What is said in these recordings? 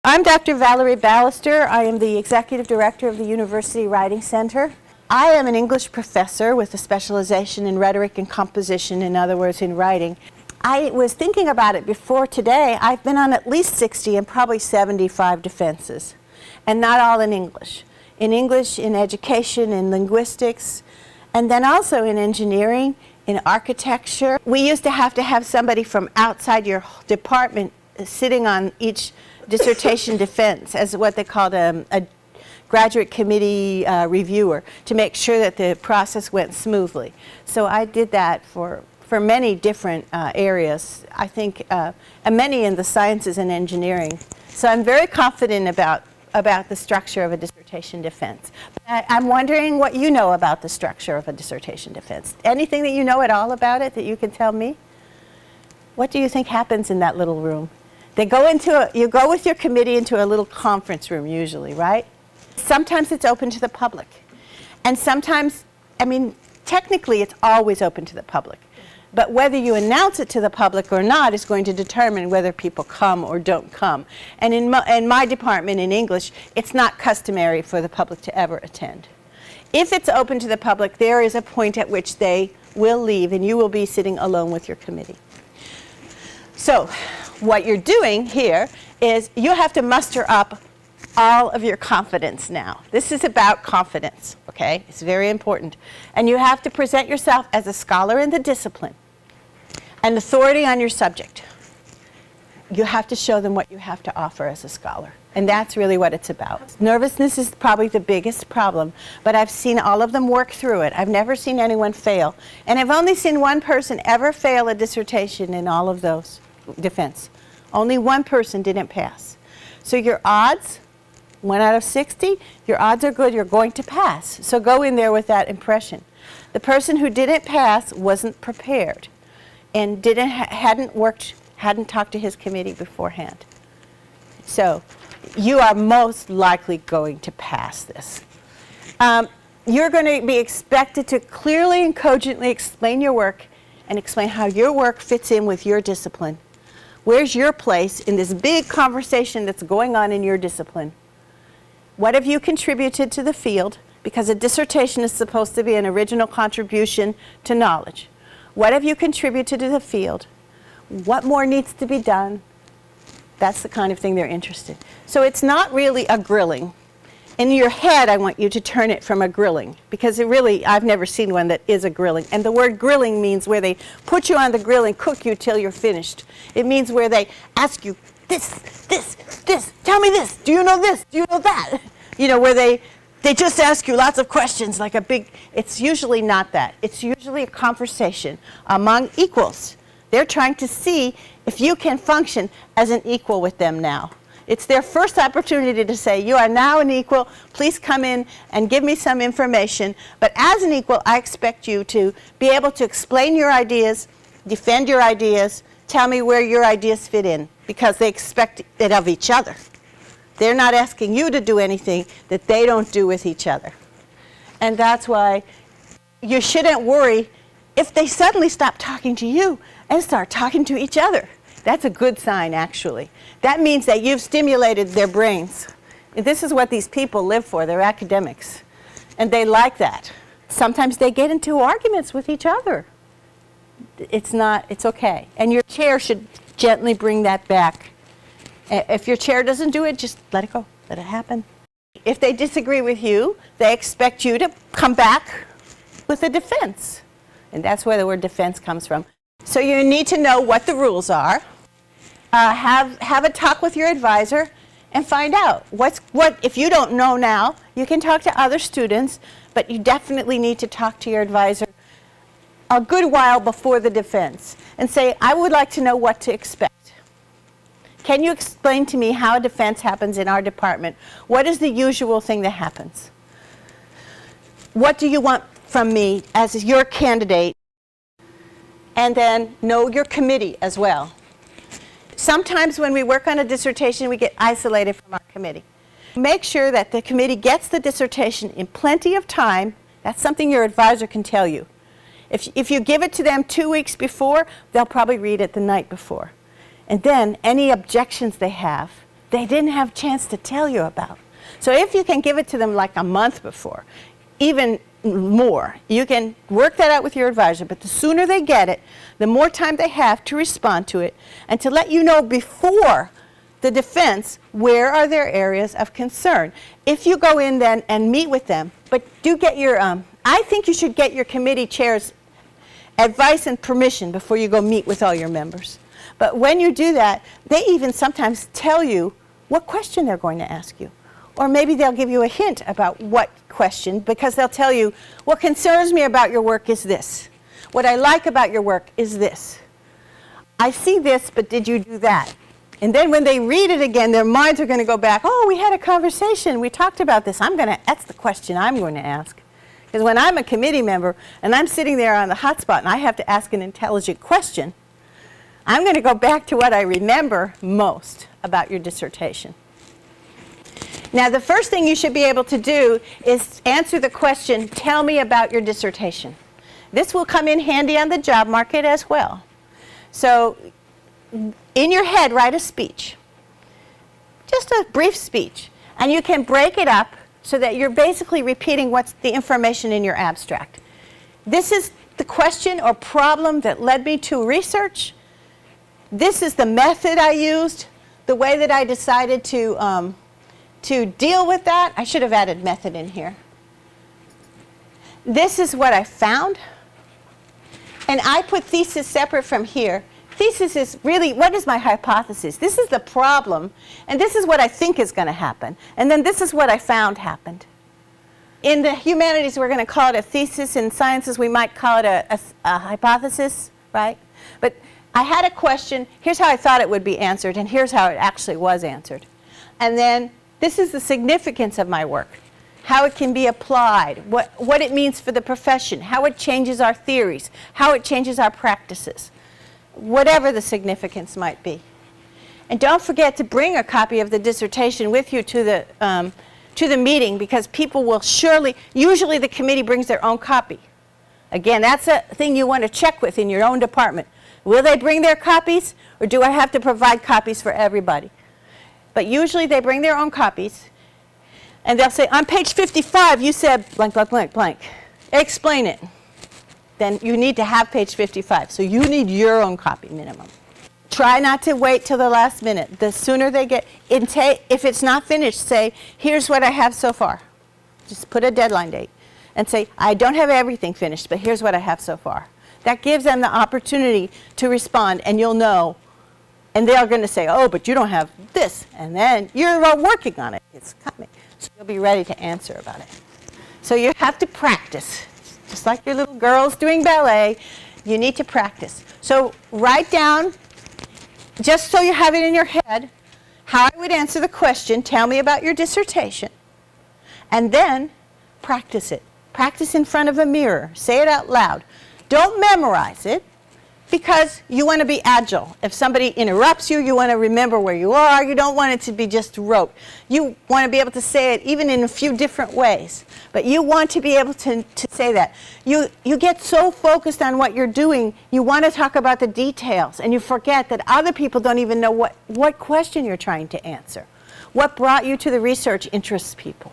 I'm Dr. Valerie Ballister. I am the Executive Director of the University Writing Center. I am an English professor with a specialization in rhetoric and composition, in other words, in writing. I was thinking about it before today. I've been on at least 60 and probably 75 defenses, and not all in English. In English, in education, in linguistics, and then also in engineering, in architecture. We used to have somebody from outside your department sitting on each dissertation defense as what they called a graduate committee reviewer to make sure that the process went smoothly. So I did that for many different areas, I think, and many in the sciences and engineering. So I'm very confident about the structure of a dissertation defense. But I'm wondering what you know about the structure of a dissertation defense. Anything that you know at all about it that you can tell me? What do you think happens in that little room? You go with your committee into a little conference room usually, right? Sometimes it's open to the public. And sometimes, I mean, technically it's always open to the public. But whether you announce it to the public or not is going to determine whether people come or don't come. And in my department in English, it's not customary for the public to ever attend. If it's open to the public, there is a point at which they will leave and you will be sitting alone with your committee. So what you're doing here is you have to muster up all of your confidence now. This is about confidence, okay? It's very important. And you have to present yourself as a scholar in the discipline, an authority on your subject. You have to show them what you have to offer as a scholar. And that's really what it's about. Nervousness is probably the biggest problem, but I've seen all of them work through it. I've never seen anyone fail. And I've only seen one person ever fail a dissertation in all of those defense. Only one person didn't pass. So your odds, 1 out of 60, your odds are good, you're going to pass. So go in there with that impression. The person who didn't pass wasn't prepared and hadn't talked to his committee beforehand. So you are most likely going to pass this. You're going to be expected to clearly and cogently explain your work and explain how your work fits in with your discipline. Where's your place in this big conversation that's going on in your discipline? What have you contributed to the field? Because a dissertation is supposed to be an original contribution to knowledge. What have you contributed to the field? What more needs to be done? That's the kind of thing they're interested in. So it's not really a grilling. In your head, I want you to turn it from a grilling, because I've never seen one that is a grilling. And the word grilling means where they put you on the grill and cook you till you're finished. It means where they ask you, this, tell me this, do you know this, do you know that? You know, where they just ask you lots of questions like it's usually not that. It's usually a conversation among equals. They're trying to see if you can function as an equal with them now. It's their first opportunity to say, you are now an equal, please come in and give me some information. But as an equal, I expect you to be able to explain your ideas, defend your ideas, tell me where your ideas fit in, because they expect it of each other. They're not asking you to do anything that they don't do with each other. And that's why you shouldn't worry if they suddenly stop talking to you and start talking to each other. That's a good sign, actually. That means that you've stimulated their brains. And this is what these people live for. They're academics. And they like that. Sometimes they get into arguments with each other. It's okay. And your chair should gently bring that back. If your chair doesn't do it, just let it go. Let it happen. If they disagree with you, they expect you to come back with a defense. And that's where the word defense comes from. So you need to know what the rules are. Have a talk with your advisor and find out what if you don't know now, you can talk to other students, but you definitely need to talk to your advisor a good while before the defense and say, I would like to know what to expect. Can you explain to me how a defense happens in our department? What is the usual thing that happens? What do you want from me as your candidate? And then know your committee as well. Sometimes when we work on a dissertation, we get isolated from our committee. Make sure that the committee gets the dissertation in plenty of time. That's something your advisor can tell you. If you give it to them 2 weeks before, they'll probably read it the night before. And then any objections they have, they didn't have a chance to tell you about. So if you can give it to them like a month before, even more, you can work that out with your advisor, but the sooner they get it, the more time they have to respond to it and to let you know before the defense where are their areas of concern. If you go in then and meet with them, but do get your, I think you should get your committee chair's advice and permission before you go meet with all your members. But when you do that, they even sometimes tell you what question they're going to ask you. Or maybe they'll give you a hint about what question, because they'll tell you, what concerns me about your work is this. What I like about your work is this. I see this, but did you do that? And then when they read it again, their minds are going to go back, oh, we had a conversation, we talked about this. That's the question I'm going to ask. Because when I'm a committee member and I'm sitting there on the hotspot and I have to ask an intelligent question, I'm going to go back to what I remember most about your dissertation. Now, the first thing you should be able to do is answer the question, tell me about your dissertation. This will come in handy on the job market as well. So, in your head, write a speech. Just a brief speech. And you can break it up so that you're basically repeating what's the information in your abstract. This is the question or problem that led me to research. This is the method I used, the way that I decided to deal with that. I should have added method in here. This is what I found. And I put thesis separate from here. Thesis is really, what is my hypothesis? This is the problem, and this is what I think is going to happen. And then this is what I found happened. In the humanities, we're going to call it a thesis. In sciences, we might call it a hypothesis, right? But I had a question. Here's how I thought it would be answered, and here's how it actually was answered. And then this is the significance of my work, how it can be applied, what it means for the profession, how it changes our theories, how it changes our practices, whatever the significance might be. And don't forget to bring a copy of the dissertation with you to the meeting, because people will usually the committee brings their own copy. Again, that's a thing you want to check with in your own department. Will they bring their copies, or do I have to provide copies for everybody? But usually they bring their own copies, and they'll say, on page 55, you said blank, blank, blank, blank. Explain it. Then you need to have page 55. So you need your own copy minimum. Try not to wait till the last minute. The sooner they get, if it's not finished, say, here's what I have so far. Just put a deadline date and say, I don't have everything finished, but here's what I have so far. That gives them the opportunity to respond, and you'll know. And they're going to say, oh, but you don't have this. And then you're working on it. It's coming. So you'll be ready to answer about it. So you have to practice. Just like your little girls doing ballet, you need to practice. So write down, just so you have it in your head, how I would answer the question, tell me about your dissertation. And then practice it. Practice in front of a mirror. Say it out loud. Don't memorize it, because you want to be agile. If somebody interrupts you, you want to remember where you are. You don't want it to be just rote. You want to be able to say it even in a few different ways. But you want to be able to say that. You get so focused on what you're doing, you want to talk about the details, and you forget that other people don't even know what question you're trying to answer. What brought you to the research interests people.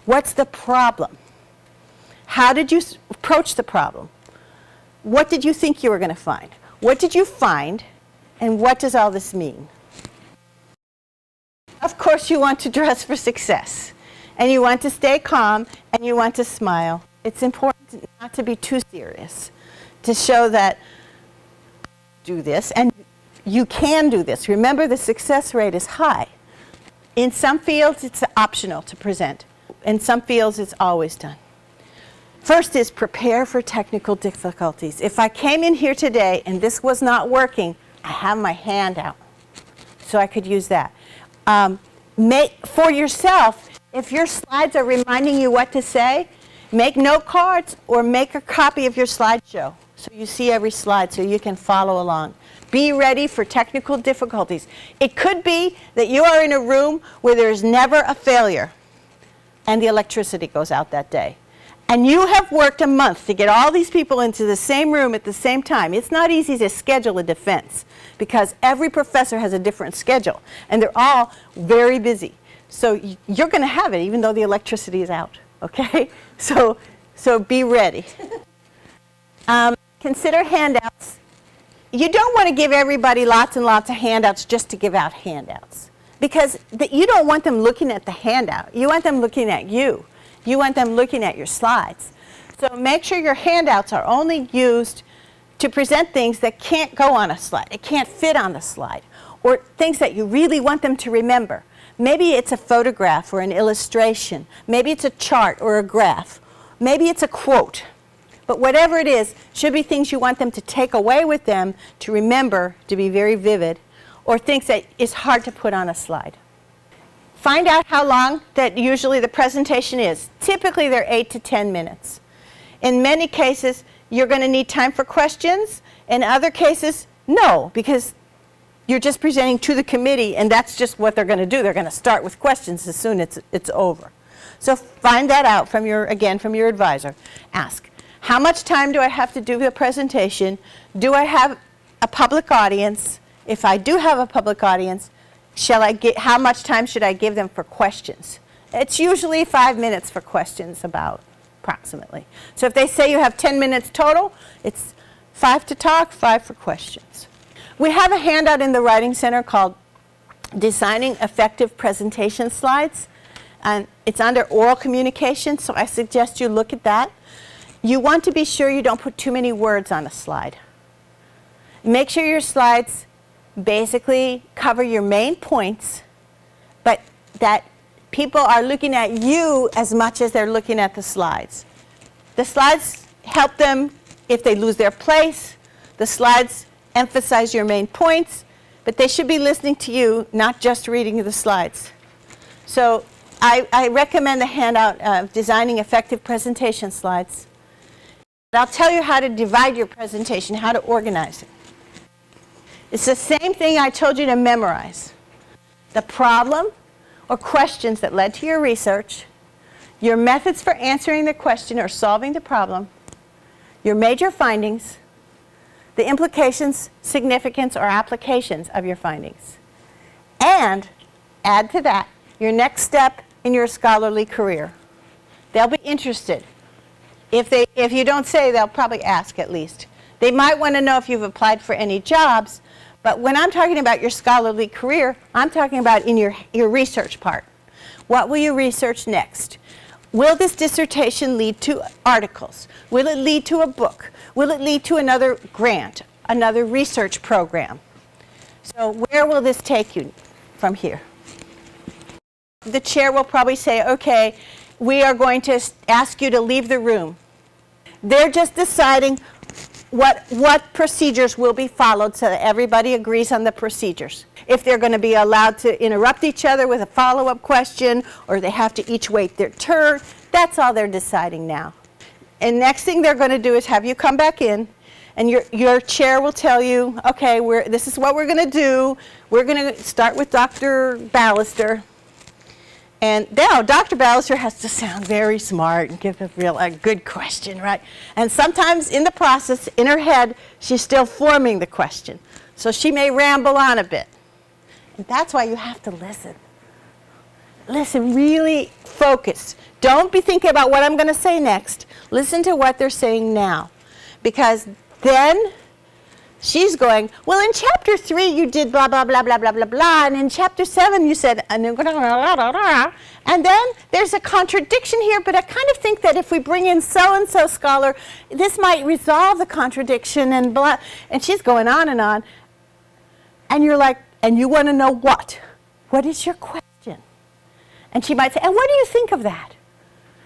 What's the problem? How did you approach the problem? What did you think you were going to find? What did you find, and what does all this mean? Of course, you want to dress for success, and you want to stay calm, and you want to smile. It's important not to be too serious, to show that do this, and you can do this. Remember, the success rate is high. In some fields, it's optional to present. In some fields, it's always done. First is prepare for technical difficulties. If I came in here today and this was not working, I have my hand out, so I could use that. For yourself, if your slides are reminding you what to say, make note cards or make a copy of your slideshow so you see every slide so you can follow along. Be ready for technical difficulties. It could be that you are in a room where there's never a failure and the electricity goes out that day. And you have worked a month to get all these people into the same room at the same time. It's not easy to schedule a defense because every professor has a different schedule, and they're all very busy. So you're going to have it even though the electricity is out, okay? So be ready. Consider handouts. You don't want to give everybody lots and lots of handouts just to give out handouts, because you don't want them looking at the handout. You want them looking at you. You want them looking at your slides. So make sure your handouts are only used to present things that can't go on a slide. It can't fit on the slide, or things that you really want them to remember. Maybe it's a photograph or an illustration. Maybe it's a chart or a graph. Maybe it's a quote. But whatever it is, should be things you want them to take away with them, to remember, to be very vivid, or things that is hard to put on a slide. Find out how long that usually the presentation is. Typically they're 8 to 10 minutes. In many cases, you're going to need time for questions. In other cases, no, because you're just presenting to the committee, and that's just what they're going to do. They're going to start with questions as soon as it's over. So find that out from your advisor. Ask, how much time do I have to do the presentation? Do I have a public audience? If I do have a public audience, how much time should I give them for questions? It's usually 5 minutes for questions, approximately. So if they say you have 10 minutes total, it's 5 to talk, 5 for questions. We have a handout in the Writing Center called Designing Effective Presentation Slides, and it's under oral communication, so I suggest you look at that. You want to be sure you don't put too many words on a slide. Make sure your slides basically cover your main points, but that people are looking at you as much as they're looking at the slides. The slides help them if they lose their place. The slides emphasize your main points, but they should be listening to you, not just reading the slides. So I recommend the handout of Designing Effective Presentation Slides. I'll tell you how to divide your presentation, how to organize it. It's the same thing I told you to memorize. The problem or questions that led to your research, your methods for answering the question or solving the problem, your major findings, the implications, significance, or applications of your findings. And add to that your next step in your scholarly career. They'll be interested. If you don't say, they'll probably ask at least. They might want to know if you've applied for any jobs, but when I'm talking about your scholarly career, I'm talking about in your research part. What will you research next? Will this dissertation lead to articles? Will it lead to a book? Will it lead to another grant, another research program? So where will this take you from here? The chair will probably say, okay, we are going to ask you to leave the room. They're just deciding what procedures will be followed so that everybody agrees on the procedures. If they're going to be allowed to interrupt each other with a follow-up question, or they have to each wait their turn, that's all they're deciding now. And next thing they're going to do is have you come back in, and your chair will tell you, okay, this is what we're going to do. We're going to start with Dr. Ballister. And now Dr. Ballister has to sound very smart and give a good question, right? And sometimes in the process, in her head, she's still forming the question. So she may ramble on a bit. And that's why you have to listen. Listen, really focus. Don't be thinking about what I'm going to say next. Listen to what they're saying now. Because then she's going, well, in chapter 3 you did blah, blah, blah, blah, blah, blah, blah, and in chapter 7 you said, and then there's a contradiction here, but I kind of think that if we bring in so-and-so scholar, this might resolve the contradiction, and blah, and she's going on, and you're like, and you want to know what? What is your question? And she might say, and what do you think of that?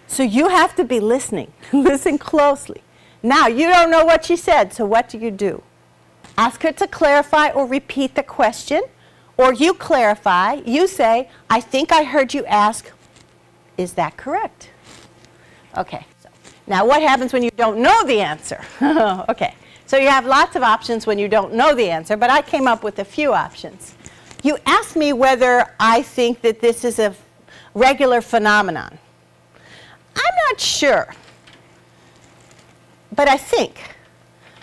So you have to be listening. Listen closely. Now, you don't know what she said, so what do? Ask her to clarify or repeat the question, or you clarify. You say, I think I heard you ask, is that correct? Okay, so now what happens when you don't know the answer? Okay, so you have lots of options when you don't know the answer, but I came up with a few options. You asked me whether I think that this is a regular phenomenon. I'm not sure, but I think.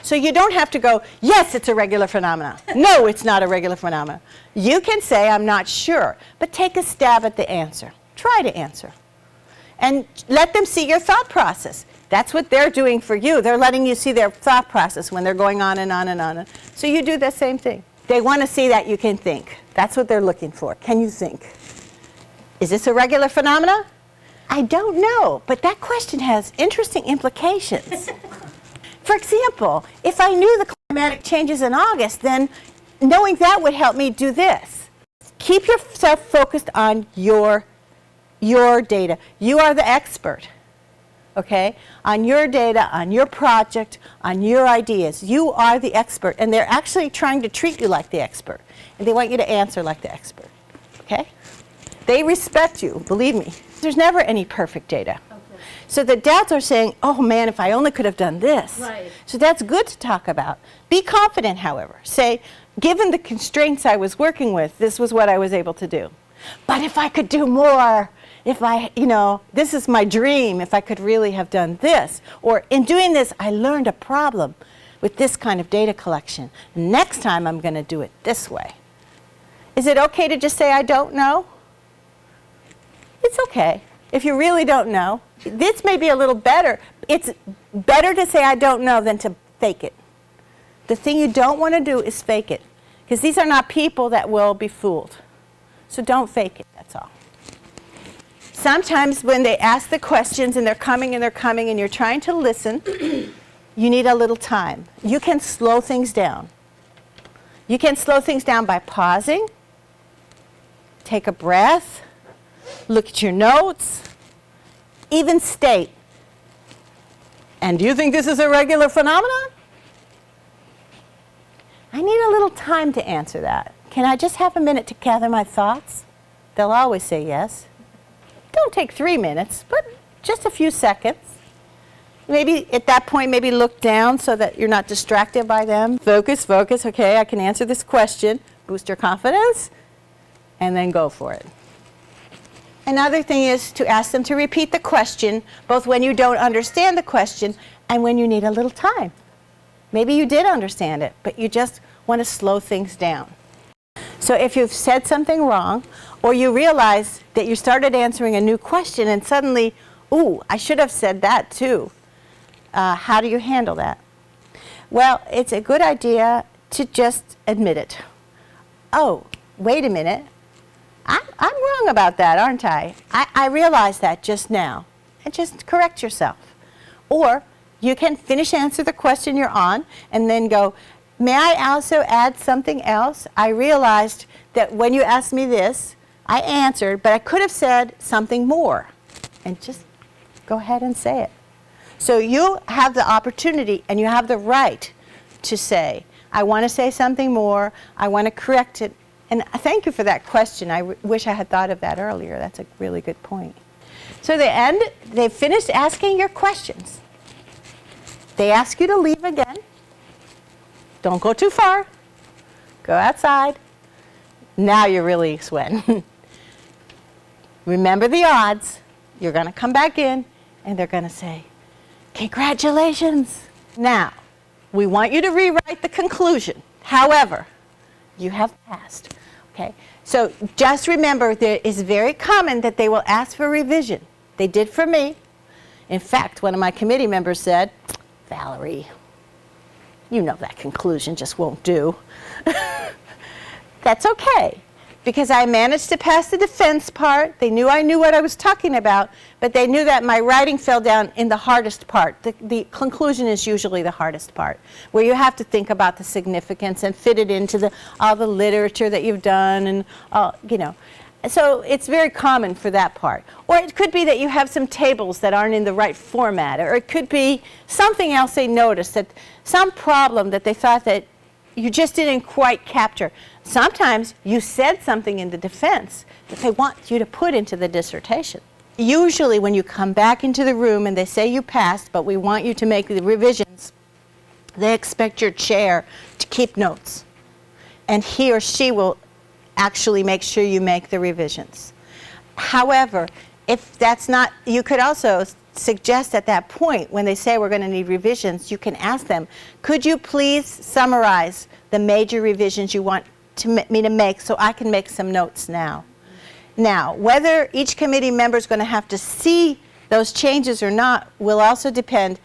So you don't have to go, yes, it's a regular phenomenon. No, it's not a regular phenomenon. You can say, I'm not sure, but take a stab at the answer. Try to answer. And let them see your thought process. That's what they're doing for you. They're letting you see their thought process when they're going on and on and on. So you do the same thing. They want to see that you can think. That's what they're looking for. Can you think? Is this a regular phenomenon? I don't know, but that question has interesting implications. For example, if I knew the climatic changes in August, then knowing that would help me do this. Keep yourself focused on your data. You are the expert, okay? On your data, on your project, on your ideas. You are the expert, and they're actually trying to treat you like the expert, and they want you to answer like the expert, okay? They respect you, believe me. There's never any perfect data. So the dads are saying, oh man, if I only could have done this. Right. So that's good to talk about. Be confident, however. Say, given the constraints I was working with, this was what I was able to do. But if I could do more, if I, this is my dream, if I could really have done this. Or in doing this, I learned a problem with this kind of data collection. Next time I'm going to do it this way. Is it okay to just say, I don't know? It's okay. If you really don't know, this may be a little better. It's better to say I don't know than to fake it. The thing you don't want to do is fake it. Because these are not people that will be fooled. So don't fake it, that's all. Sometimes when they ask the questions and they're coming and you're trying to listen, you need a little time. You can slow things down. You can slow things down by pausing, take a breath, look at your notes, even state, and do you think this is a regular phenomenon? I need a little time to answer that. Can I just have a minute to gather my thoughts? They'll always say yes. Don't take 3 minutes, but just a few seconds. Maybe at that point, maybe look down so that you're not distracted by them. Focus, focus, okay, I can answer this question. Boost your confidence, and then go for it. Another thing is to ask them to repeat the question, both when you don't understand the question and when you need a little time. Maybe you did understand it, but you just want to slow things down. So if you've said something wrong, or you realize that you started answering a new question and suddenly, ooh, I should have said that too. How do you handle that? Well, it's a good idea to just admit it. Oh, wait a minute. I'm wrong about that, aren't I? I realized that just now. And just correct yourself. Or you can answer the question you're on and then go, may I also add something else? I realized that when you asked me this, I answered, but I could have said something more. And just go ahead and say it. So you have the opportunity and you have the right to say, I want to say something more, I want to correct it. And thank you for that question. I wish I had thought of that earlier. That's a really good point. So they've finished asking your questions. They ask you to leave again. Don't go too far. Go outside. Now you're really sweating. Remember the odds. You're going to come back in, and they're going to say, congratulations. Now, we want you to rewrite the conclusion. However, you have passed, okay? So just remember, it is very common that they will ask for revision. They did for me. In fact, one of my committee members said, Valerie, you know that conclusion just won't do. That's okay, because I managed to pass the defense part. They knew I knew what I was talking about, but they knew that my writing fell down in the hardest part. The conclusion is usually the hardest part, where you have to think about the significance and fit it into all the literature that you've done, and So it's very common for that part. Or it could be that you have some tables that aren't in the right format, or it could be something else they noticed, that some problem that they thought that you just didn't quite capture. Sometimes you said something in the defense that they want you to put into the dissertation. Usually when you come back into the room and they say you passed, but we want you to make the revisions, they expect your chair to keep notes. And he or she will actually make sure you make the revisions. However, if that's not, you could also suggest at that point, when they say we're going to need revisions, you can ask them, could you please summarize the major revisions you want me to make so I can make some notes now? Now, whether each committee member is going to have to see those changes or not will also depend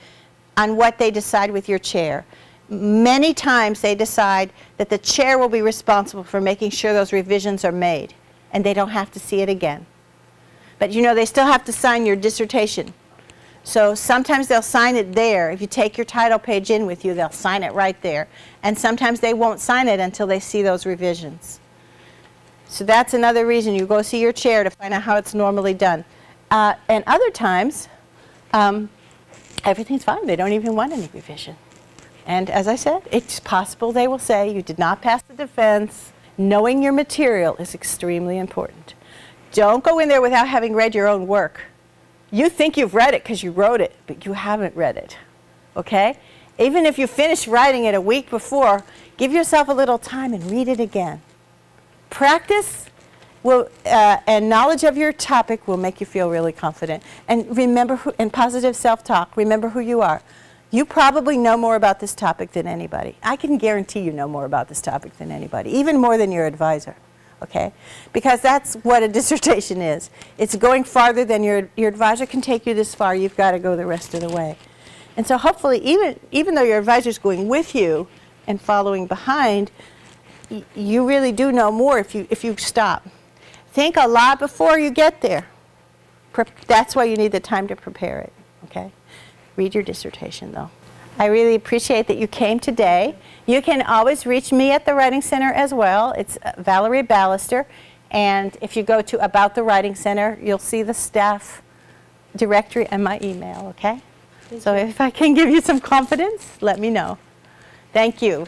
on what they decide with your chair. Many times they decide that the chair will be responsible for making sure those revisions are made, and they don't have to see it again. But you know, they still have to sign your dissertation. So sometimes they'll sign it there. If you take your title page in with you, they'll sign it right there. And sometimes they won't sign it until they see those revisions. So that's another reason you go see your chair to find out how it's normally done. And other times, everything's fine. They don't even want any revision. And as I said, it's possible they will say you did not pass the defense. Knowing your material is extremely important. Don't go in there without having read your own work. You think you've read it because you wrote it, but you haven't read it, okay? Even if you finish writing it a week before, give yourself a little time and read it again. Practice and knowledge of your topic will make you feel really confident. And remember, and positive self-talk, remember who you are. You probably know more about this topic than anybody. I can guarantee you know more about this topic than anybody, even more than your advisor. Okay? Because that's what a dissertation is. It's going farther than your advisor can take you this far. You've got to go the rest of the way. And so hopefully, even though your advisor is going with you and following behind, you really do know more if you stop. Think a lot before you get there. That's why you need the time to prepare it. Okay? Read your dissertation, though. I really appreciate that you came today. You can always reach me at the Writing Center as well. It's Valerie Ballister. And if you go to About the Writing Center, you'll see the staff directory and my email, okay? So if I can give you some confidence, let me know. Thank you.